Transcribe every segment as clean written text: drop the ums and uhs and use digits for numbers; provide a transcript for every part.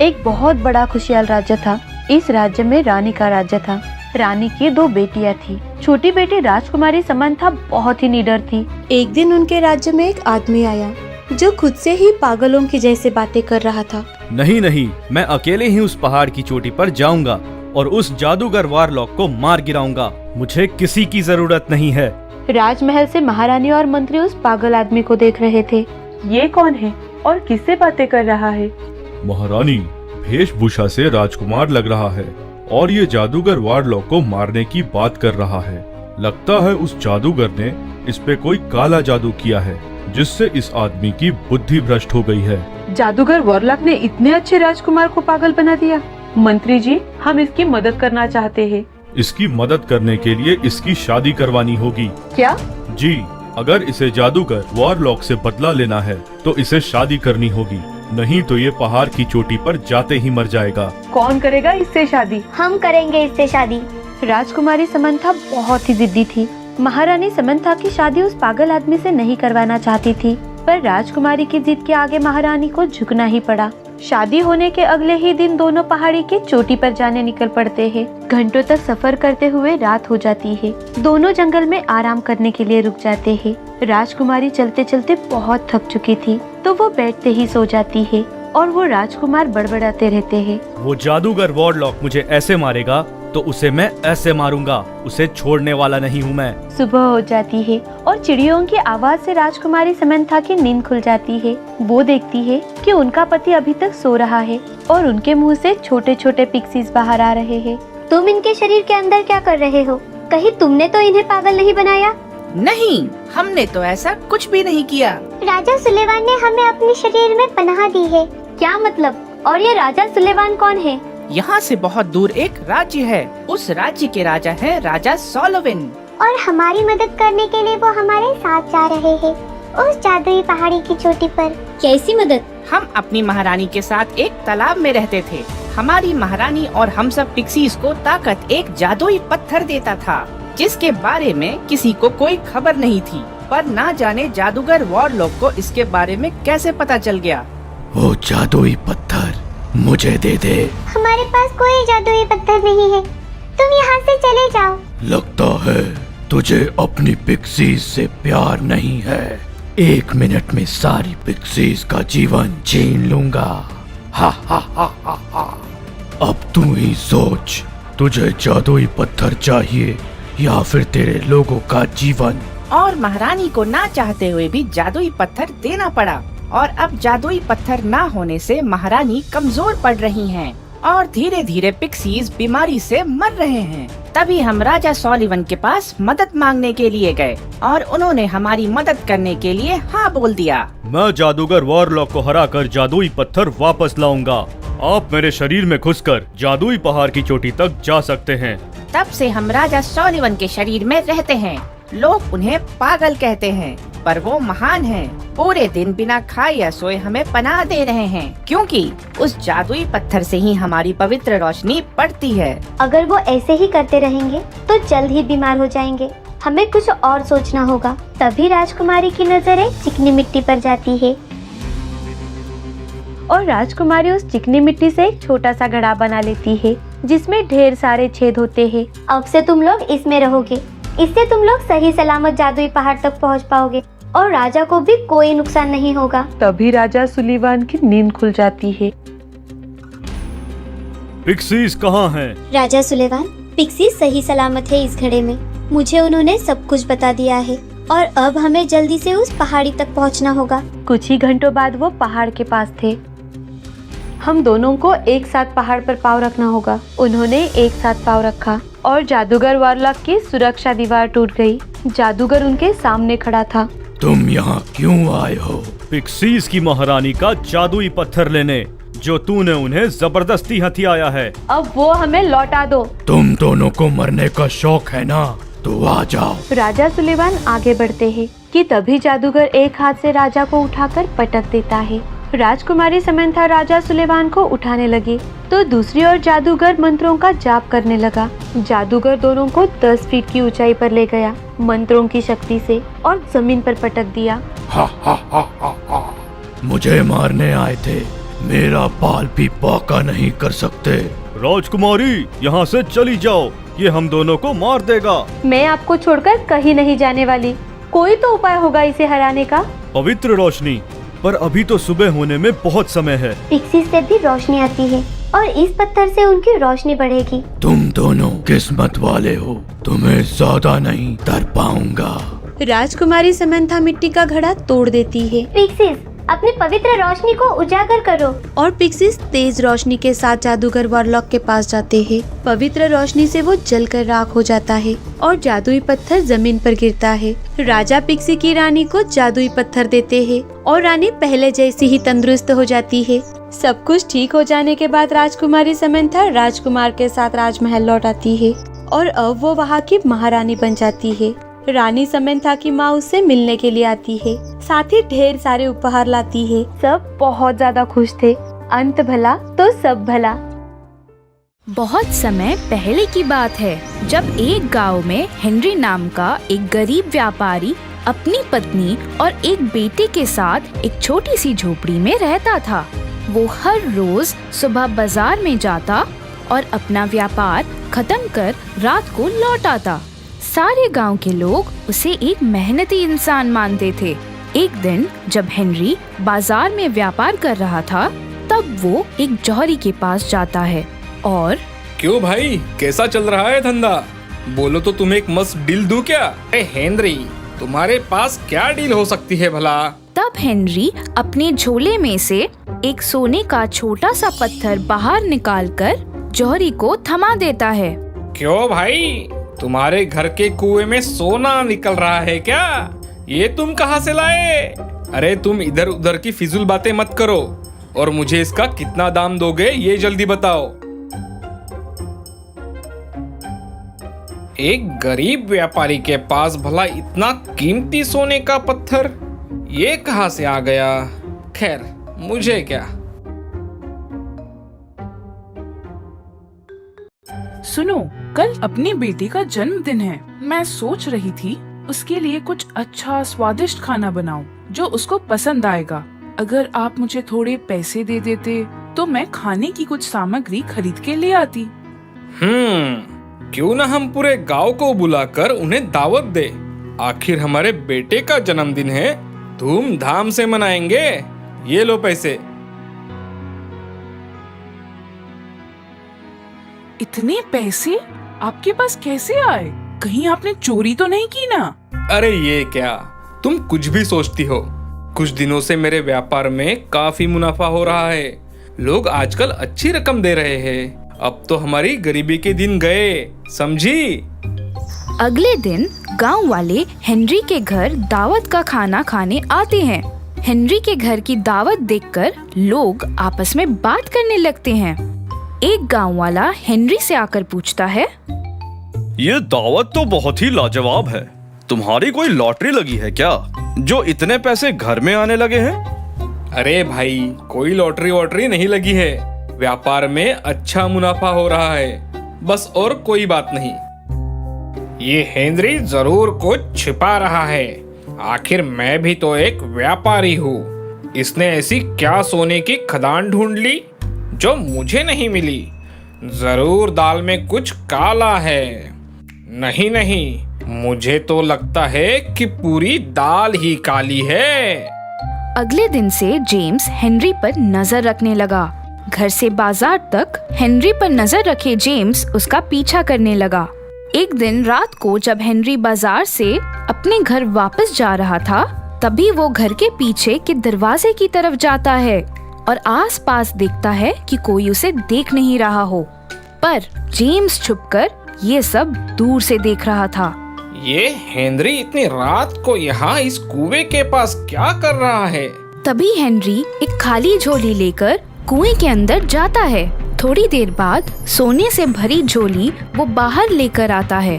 एक बहुत बड़ा खुशहाल राज्य था। इस राज्य में रानी का राज्य था। रानी की 2 बेटियां थी। छोटी बेटी राजकुमारी समंथा बहुत ही निडर थी। एक दिन उनके राज्य में एक आदमी आया जो खुद से ही पागलों की जैसे बातें कर रहा था। नहीं नहीं, मैं अकेले ही उस पहाड़ की चोटी पर जाऊंगा और उस जादूगर वारलॉक को मार गिराऊंगा। मुझे किसी की जरूरत नहीं है। राजमहल से महारानी और मंत्री उस पागल आदमी को देख रहे थे। ये कौन है और किससे बातें कर रहा है? महारानी, वेशभूषा से राजकुमार लग रहा है और ये जादूगर वारलॉक को मारने की बात कर रहा है। लगता है उस जादूगर ने इस पे कोई काला जादू किया है जिससे इस आदमी की बुद्धि भ्रष्ट हो गई है। जादूगर वॉरलॉक ने इतने अच्छे राजकुमार को पागल बना दिया। मंत्री जी, हम इसकी मदद करना चाहते हैं। इसकी मदद करने के लिए इसकी शादी करवानी होगी। क्या? जी, अगर इसे जादूगर वारलॉक से बदला लेना है तो इसे शादी करनी होगी, नहीं तो ये पहाड़ की चोटी पर जाते ही मर जाएगा। कौन करेगा इससे शादी? हम करेंगे इससे शादी। राजकुमारी समंथा बहुत ही जिद्दी थी। महारानी समंथा की शादी उस पागल आदमी से नहीं करवाना चाहती थी, पर राजकुमारी की जिद के आगे महारानी को झुकना ही पड़ा। शादी होने के अगले ही दिन दोनों पहाड़ी की चोटी पर जाने निकल पड़ते हैं। घंटों तक सफर करते हुए रात हो जाती है। दोनों जंगल में आराम करने के लिए रुक जाते हैं। राजकुमारी चलते चलते बहुत थक चुकी थी, तो वो बैठते ही सो जाती है और वो राजकुमार बड़बड़ाते रहते हैं। वो जादूगर वारलॉक मुझे ऐसे मारेगा तो उसे मैं ऐसे मारूंगा। उसे छोड़ने वाला नहीं हूँ मैं। सुबह हो जाती है और चिड़ियों की आवाज से राजकुमारी समंथा की नींद खुल जाती है। वो देखती है कि उनका पति अभी तक सो रहा है और उनके मुंह से छोटे छोटे पिक्सीज बाहर आ रहे हैं। तुम इनके शरीर के अंदर क्या कर रहे हो? कहीं तुमने तो इन्हें पागल नहीं बनाया? नहीं, हमने तो ऐसा कुछ भी नहीं किया। राजा सुलेमान ने हमें अपने शरीर में पनाह दी है। क्या मतलब? और ये राजा सुलेमान कौन है? यहाँ से बहुत दूर एक राज्य है। उस राज्य के राजा है राजा सोलोविन। और हमारी मदद करने के लिए वो हमारे साथ जा रहे हैं उस जादुई पहाड़ी की चोटी पर। कैसी मदद? हम अपनी महारानी के साथ एक तालाब में रहते थे। हमारी महारानी और हम सब पिक्सीज को ताकत एक जादुई पत्थर देता था, जिसके बारे में किसी को कोई खबर नहीं थी। पर ना जाने जादूगर वारलॉक को इसके बारे में कैसे पता चल गया। वो जादुई पत्थर मुझे दे दे। हमारे पास कोई जादुई पत्थर नहीं है, तुम यहाँ से चले जाओ। लगता है तुझे अपनी पिक्सीज से प्यार नहीं है। 1 मिनट में सारी पिक्सीज का जीवन छीन लूंगा। हा हा हा हा हा। अब तू ही सोच, तुझे जादुई पत्थर चाहिए या फिर तेरे लोगों का जीवन? और महारानी को ना चाहते हुए भी जादुई पत्थर देना पड़ा। और अब जादुई पत्थर ना होने से महारानी कमजोर पड़ रही हैं और धीरे धीरे पिक्सीज बीमारी से मर रहे हैं। तभी हम राजा सोलिवन के पास मदद मांगने के लिए गए और उन्होंने हमारी मदद करने के लिए हाँ बोल दिया। मैं जादूगर वारलॉक को हराकर जादुई पत्थर वापस लाऊंगा। आप मेरे शरीर में घुसकर जादुई पहाड़ की चोटी तक जा सकते हैं। तब से हम राजा सोलिवन के शरीर में रहते हैं। लोग उन्हें पागल कहते हैं, पर वो महान हैं। पूरे दिन बिना खाए या सोए हमें पनाह दे रहे हैं, क्योंकि उस जादुई पत्थर से ही हमारी पवित्र रोशनी पड़ती है। अगर वो ऐसे ही करते रहेंगे तो जल्द ही बीमार हो जाएंगे। हमें कुछ और सोचना होगा। तभी राजकुमारी की नजर एक चिकनी मिट्टी पर जाती है और राजकुमारी उस चिकनी मिट्टी से एक छोटा सा घड़ा बना लेती है, जिसमें ढेर सारे छेद होते हैं। अब से तुम लोग इसमें रहोगे। इससे तुम लोग सही सलामत जादुई पहाड़ तक पहुंच पाओगे और राजा को भी कोई नुकसान नहीं होगा। तभी राजा सुलीवान की नींद खुल जाती है। पिक्सीज कहाँ हैं? राजा सुलेवान, पिक्सी सही सलामत है इस घड़े में। मुझे उन्होंने सब कुछ बता दिया है और अब हमें जल्दी से उस पहाड़ी तक पहुंचना होगा। कुछ ही घंटों बाद वो पहाड़ के पास थे। हम दोनों को एक साथ पहाड़ पर पाँव रखना होगा। उन्होंने एक साथ पाँव रखा और जादूगर वारलॉक की सुरक्षा दीवार टूट गई। जादूगर उनके सामने खड़ा था। तुम यहाँ क्यों आए हो? पिक्सीज की महारानी का जादुई पत्थर लेने, जो तूने उन्हें जबरदस्ती हथियाया है। अब वो हमें लौटा दो। तुम दोनों को मरने का शौक है ना, तो आ जाओ। राजा सुलेमान आगे बढ़ते हैं कि तभी जादूगर एक हाथ से राजा को उठाकर पटक देता है। राजकुमारी समंथा राजा सुलेमान को उठाने लगी तो दूसरी ओर जादूगर मंत्रों का जाप करने लगा। जादूगर दोनों को 10 फीट की ऊंचाई पर ले गया मंत्रों की शक्ति से और जमीन पर पटक दिया। हा हा हा हा हा। मुझे मारने आए थे, मेरा बाल भी बांका नहीं कर सकते। राजकुमारी, यहाँ से चली जाओ, ये हम दोनों को मार देगा। मैं आपको छोड़कर कहीं नहीं जाने वाली। कोई तो उपाय होगा इसे हराने का। पवित्र रोशनी, पर अभी तो सुबह होने में बहुत समय है। पिक्सी से भी रोशनी आती है और इस पत्थर से उनकी रोशनी बढ़ेगी। तुम दोनों किस्मत वाले हो, तुम्हें ज्यादा नहीं डर पाऊंगा। राजकुमारी समंथा मिट्टी का घड़ा तोड़ देती है पिक्सीज, अपनी पवित्र रोशनी को उजागर करो। और पिक्सीज तेज रोशनी के साथ जादूगर वॉरलॉक के पास जाते हैं। पवित्र रोशनी से वो जलकर राख हो जाता है और जादुई पत्थर जमीन पर गिरता है। राजा पिक्सी की रानी को जादुई पत्थर देते हैं और रानी पहले जैसी ही तंदुरुस्त हो जाती है। सब कुछ ठीक हो जाने के बाद राजकुमारी समंथा राजकुमार के साथ राजमहल लौट आती है और अब वो वहाँ की महारानी बन जाती है। रानी समंथा की माँ उससे मिलने के लिए आती है, साथ ही ढेर सारे उपहार लाती है। सब बहुत ज्यादा खुश थे। अंत भला तो सब भला। बहुत समय पहले की बात है, जब एक गांव में हेनरी नाम का एक गरीब व्यापारी अपनी पत्नी और एक बेटे के साथ एक छोटी सी झोपड़ी में रहता था। वो हर रोज सुबह बाजार में जाता और अपना व्यापार खत्म कर रात को लौट आता। सारे गांव के लोग उसे एक मेहनती इंसान मानते थे। एक दिन जब हेनरी बाजार में व्यापार कर रहा था, तब वो एक जौहरी के पास जाता है और क्यों भाई, कैसा चल रहा है धंधा? बोलो तो तुम्हें एक मस्त डील दूं क्या? अरे हेनरी, तुम्हारे पास क्या डील हो सकती है भला? तब हेनरी अपने झोले में से एक सोने का छोटा सा पत्थर बाहर निकालकर जौहरी को थमा देता है। क्यों भाई, तुम्हारे घर के कुएं में सोना निकल रहा है क्या? ये तुम कहाँ से लाए? अरे तुम इधर उधर की फिजूल बातें मत करो और मुझे इसका कितना दाम दोगे ये जल्दी बताओ। एक गरीब व्यापारी के पास भला इतना कीमती सोने का पत्थर ये कहाँ से आ गया? खैर, मुझे क्या। सुनो, कल अपनी बेटी का जन्मदिन है। मैं सोच रही थी उसके लिए कुछ अच्छा स्वादिष्ट खाना बनाऊं जो उसको पसंद आएगा। अगर आप मुझे थोड़े पैसे दे देते तो मैं खाने की कुछ सामग्री खरीद के ले आती। क्यों ना हम पूरे गांव को बुलाकर उन्हें दावत दे। आखिर हमारे बेटे का जन्मदिन है, धूमधाम से मनाएंगे। ये लो पैसे। इतने पैसे आपके पास कैसे आए? कहीं आपने चोरी तो नहीं की ना? अरे ये क्या, तुम कुछ भी सोचती हो। कुछ दिनों से मेरे व्यापार में काफी मुनाफा हो रहा है। लोग आजकल अच्छी रकम दे रहे हैं। अब तो हमारी गरीबी के दिन गए, समझी? अगले दिन गांव वाले हेनरी के घर दावत का खाना खाने आते हैं। हेनरी के घर की दावत देखकर लोग आपस में बात करने लगते हैं। एक गांव वाला हेनरी से आकर पूछता है, ये दावत तो बहुत ही लाजवाब है। तुम्हारी कोई लॉटरी लगी है क्या, जो इतने पैसे घर में आने लगे हैं? अरे भाई, कोई लॉटरी वॉटरी नहीं लगी है। व्यापार में अच्छा मुनाफा हो रहा है, बस और कोई बात नहीं। ये हेनरी जरूर कुछ छिपा रहा है। आखिर मैं भी तो एक व्यापारी हूँ। इसने ऐसी क्या सोने की खदान ढूंढ ली जो मुझे नहीं मिली? जरूर दाल में कुछ काला है। नहीं, मुझे तो लगता है कि पूरी दाल ही काली है। अगले दिन से जेम्स हेनरी पर नजर रखने लगा। घर से बाजार तक हेनरी पर नजर रखे जेम्स उसका पीछा करने लगा। एक दिन रात को जब हेनरी बाजार से अपने घर वापस जा रहा था, तभी वो घर के पीछे के दरवाजे की तरफ जाता है और आसपास देखता है कि कोई उसे देख नहीं रहा हो। पर जेम्स छुपकर ये सब दूर से देख रहा था। ये हेनरी इतनी रात को यहाँ इस कुएं के पास क्या कर रहा है? तभी हेनरी एक खाली झोली लेकर कुएं के अंदर जाता है। थोड़ी देर बाद सोने से भरी झोली वो बाहर लेकर आता है।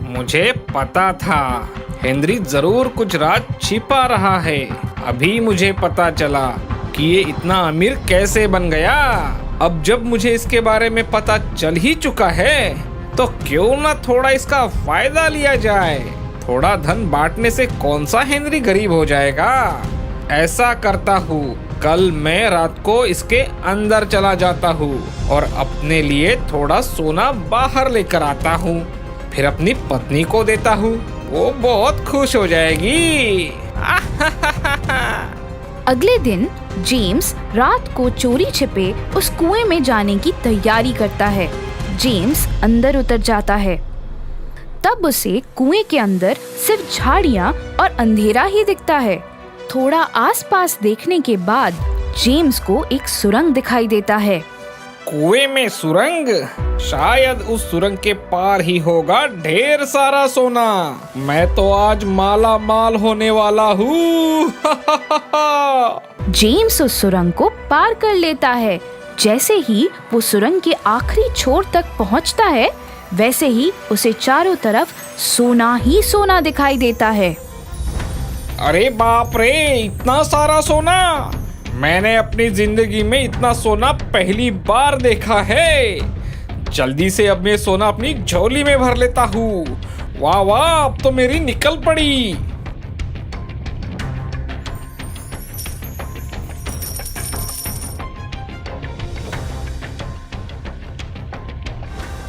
मुझे पता था हेनरी जरूर कुछ राज छिपा रहा है। अभी मुझे पता चला कि ये इतना अमीर कैसे बन गया। अब जब मुझे इसके बारे में पता चल ही चुका है, तो क्यों ना थोड़ा इसका फायदा लिया जाए। थोड़ा धन बांटने से कौन सा हेनरी गरीब हो जाएगा। ऐसा करता हूँ, कल मैं रात को इसके अंदर चला जाता हूँ और अपने लिए थोड़ा सोना बाहर लेकर आता हूँ, फिर अपनी पत्नी को देता हूँ, वो बहुत खुश हो जाएगी। अगले दिन जेम्स रात को चोरी छिपे उस कुएं में जाने की तैयारी करता है। जेम्स अंदर उतर जाता है। तब उसे कुएं के अंदर सिर्फ झाड़ियां और अंधेरा ही दिखता है। थोड़ा आसपास देखने के बाद जेम्स को एक सुरंग दिखाई देता है। कुएं में सुरंग? शायद उस सुरंग के पार ही होगा ढेर सारा सोना। मैं तो आज माला माल होने वाला हूँ। जेम्स उस सुरंग को पार कर लेता है। जैसे ही वो सुरंग के आखिरी छोर तक पहुंचता है, वैसे ही उसे चारों तरफ सोना ही सोना दिखाई देता है। अरे बाप रे, इतना सारा सोना! मैंने अपनी जिंदगी में इतना सोना पहली बार देखा है। जल्दी से अब मैं सोना अपनी झोली में भर लेता हूँ। वाह वाह, अब तो मेरी निकल पड़ी।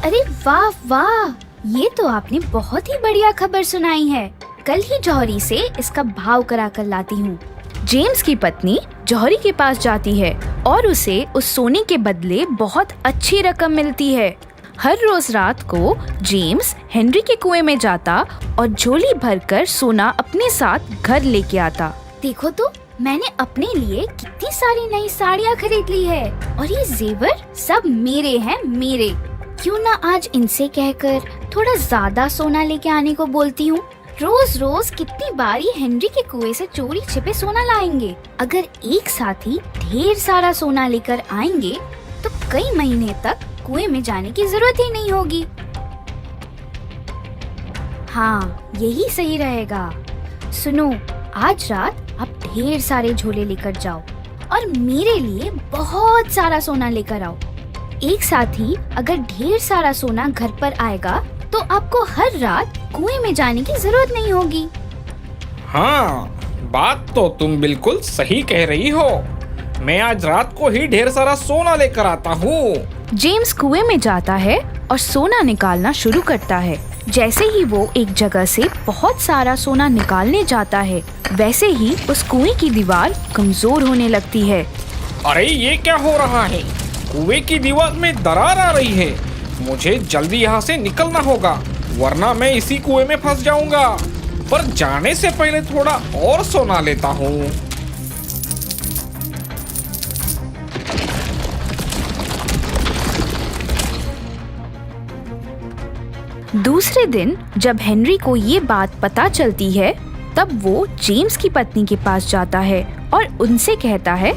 अरे वाह वाह, ये तो आपने बहुत ही बढ़िया खबर सुनाई है। कल ही जौहरी से इसका भाव करा कर लाती हूँ। जेम्स की पत्नी जौहरी के पास जाती है और उसे उस सोने के बदले बहुत अच्छी रकम मिलती है। हर रोज रात को जेम्स हेनरी के कुएं में जाता और झोली भरकर सोना अपने साथ घर लेके आता। देखो तो, मैंने अपने लिए कितनी सारी नई साड़ियाँ खरीद ली है और ये जेवर सब मेरे हैं, मेरे। क्यों ना आज इनसे कहकर थोड़ा ज्यादा सोना लेके आने को बोलती हूँ। रोज रोज कितनी बार ये हेनरी के कुएं से चोरी छिपे सोना लाएंगे। अगर एक साथ ही ढेर सारा सोना लेकर आएंगे तो कई महीने तक कुएं में जाने की जरूरत ही नहीं होगी। हाँ, यही सही रहेगा। सुनो, आज रात आप ढेर सारे झोले लेकर जाओ और मेरे लिए बहुत सारा सोना लेकर आओ। एक साथ ही अगर ढेर सारा सोना घर पर आएगा तो आपको हर रात कुएं में जाने की जरूरत नहीं होगी। हाँ, बात तो तुम बिल्कुल सही कह रही हो। मैं आज रात को ही ढेर सारा सोना लेकर आता हूँ। जेम्स कुएं में जाता है और सोना निकालना शुरू करता है। जैसे ही वो एक जगह से बहुत सारा सोना निकालने जाता है, वैसे ही उस कुएं की दीवार कमजोर होने लगती है। अरे ये क्या हो रहा है? कुएं की दीवार में दरार आ रही है। मुझे जल्दी यहाँ से निकलना होगा, वरना मैं इसी कुएं में फंस जाऊंगा। पर जाने से पहले थोड़ा और सोना लेता हूँ। दूसरे दिन जब हेनरी को ये बात पता चलती है, तब वो जेम्स की पत्नी के पास जाता है और उनसे कहता है,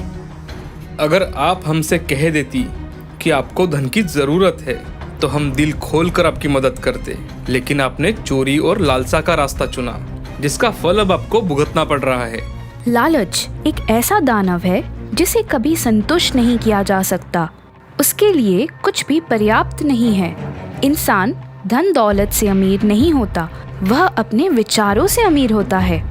अगर आप हमसे कह देती कि आपको धन की जरूरत है तो हम दिल खोलकर आपकी मदद करते, लेकिन आपने चोरी और लालसा का रास्ता चुना, जिसका फल अब आपको भुगतना पड़ रहा है। लालच एक ऐसा दानव है जिसे कभी संतुष्ट नहीं किया जा सकता। उसके लिए कुछ भी पर्याप्त नहीं है। इंसान धन दौलत से अमीर नहीं होता, वह अपने विचारों से अमीर होता है।